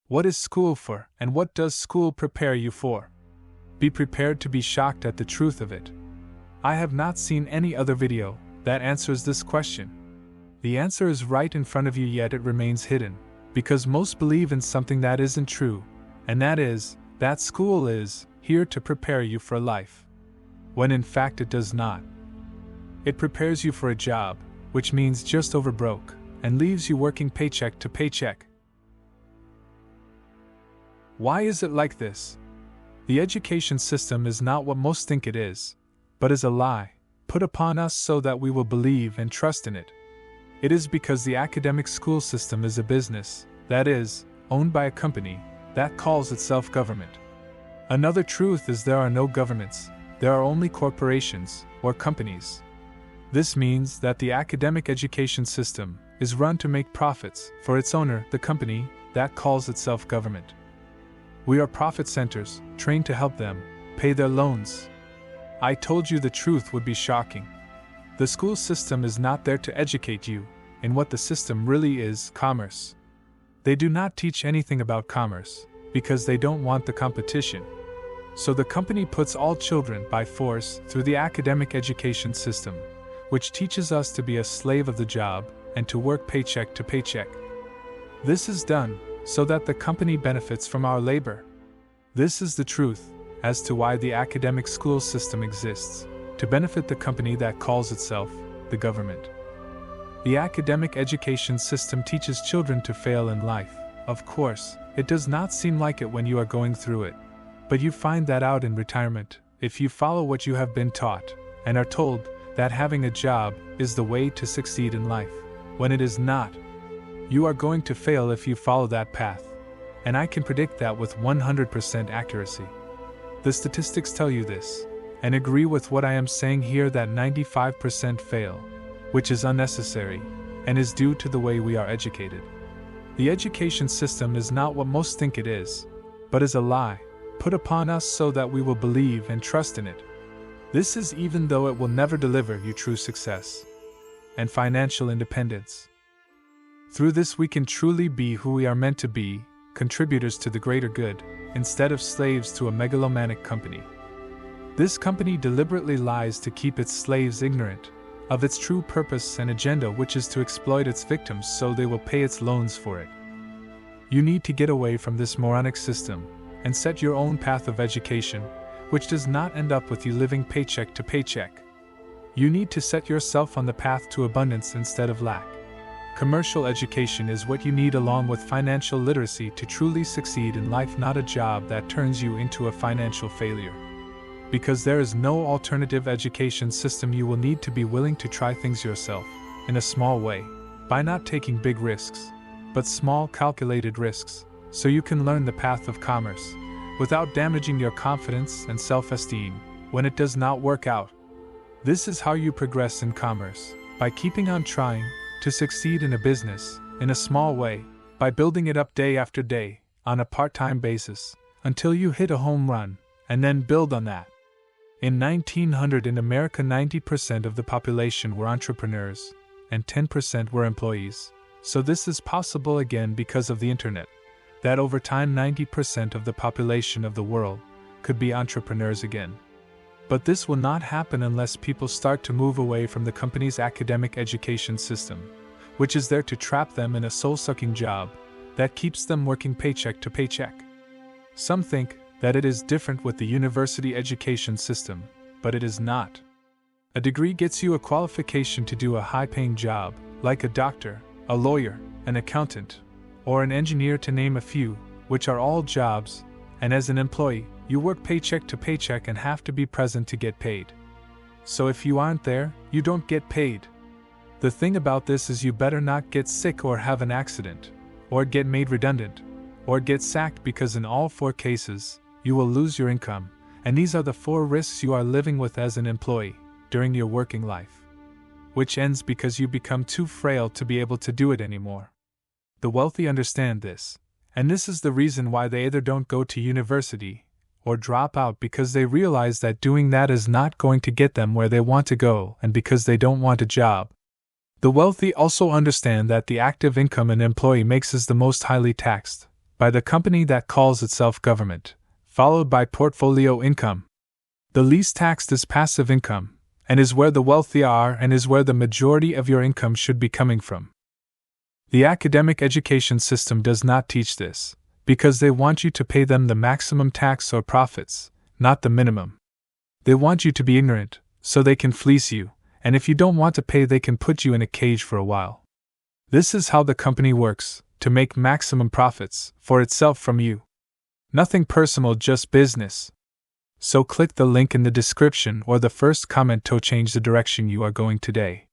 What is school for, and what does school prepare you for? Be prepared to be shocked at the truth of it. I have not seen any other video that answers this question. The answer is right in front of you, yet it remains hidden, because most believe in something that isn't true, and that is, that school is here to prepare you for life, when in fact it does not. It prepares you for a job, which means just over broke, and leaves you working paycheck to paycheck. Why is it like this? The education system is not what most think it is, but is a lie, put upon us so that we will believe and trust in it. It is because the academic school system is a business, that is, owned by a company, that calls itself government. Another truth is there are no governments, there are only corporations, or companies. This means that the academic education system is run to make profits for its owner, the company, that calls itself government. We are profit centers, trained to help them pay their loans. I told you the truth would be shocking. The school system is not there to educate you in what the system really is, commerce. They do not teach anything about commerce, because they don't want the competition. So the company puts all children by force through the academic education system, which teaches us to be a slave of the job and to work paycheck to paycheck. This is done so that the company benefits from our labor. This is the truth as to why the academic school system exists, to benefit the company that calls itself the government. The academic education system teaches children to fail in life. Of course, it does not seem like it when you are going through it, but you find that out in retirement if you follow what you have been taught and are told that having a job is the way to succeed in life, when it is not. You are going to fail if you follow that path, and I can predict that with 100% accuracy. The statistics tell you this, and agree with what I am saying here, that 95% fail, which is unnecessary, and is due to the way we are educated. The education system is not what most think it is, but is a lie, put upon us so that we will believe and trust in it. This is even though it will never deliver you true success and financial independence. Through this we can truly be who we are meant to be, contributors to the greater good, instead of slaves to a megalomaniac company. This company deliberately lies to keep its slaves ignorant of its true purpose and agenda, which is to exploit its victims so they will pay its loans for it. You need to get away from this moronic system and set your own path of education, which does not end up with you living paycheck to paycheck. You need to set yourself on the path to abundance instead of lack. Commercial education is what you need, along with financial literacy, to truly succeed in life, not a job that turns you into a financial failure. Because there is no alternative education system, you will need to be willing to try things yourself, in a small way, by not taking big risks, but small calculated risks, so you can learn the path of commerce, without damaging your confidence and self-esteem when it does not work out. This is how you progress in commerce, by keeping on trying to succeed in a business, in a small way, by building it up day after day, on a part-time basis, until you hit a home run, and then build on that. In 1900 in America, 90% of the population were entrepreneurs, and 10% were employees. So this is possible again because of the internet, that over time 90% of the population of the world could be entrepreneurs again. But this will not happen unless people start to move away from the company's academic education system, which is there to trap them in a soul-sucking job that keeps them working paycheck to paycheck. Some think that it is different with the university education system, but it is not. A degree gets you a qualification to do a high-paying job, like a doctor, a lawyer, an accountant, or an engineer, to name a few, which are all jobs, and as an employee, you work paycheck to paycheck and have to be present to get paid. So if you aren't there, you don't get paid. The thing about this is you better not get sick or have an accident, or get made redundant, or get sacked, because in all 4 cases, you will lose your income, and these are the 4 risks you are living with as an employee during your working life, which ends because you become too frail to be able to do it anymore. The wealthy understand this, and this is the reason why they either don't go to university or drop out, because they realize that doing that is not going to get them where they want to go, and because they don't want a job. The wealthy also understand that the active income an employee makes is the most highly taxed, by the company that calls itself government, followed by portfolio income. The least taxed is passive income, and is where the wealthy are and is where the majority of your income should be coming from. The academic education system does not teach this, because they want you to pay them the maximum tax or profits, not the minimum. They want you to be ignorant, so they can fleece you, and if you don't want to pay, they can put you in a cage for a while. This is how the company works, to make maximum profits for itself from you. Nothing personal, just business. So click the link in the description or the first comment to change the direction you are going today.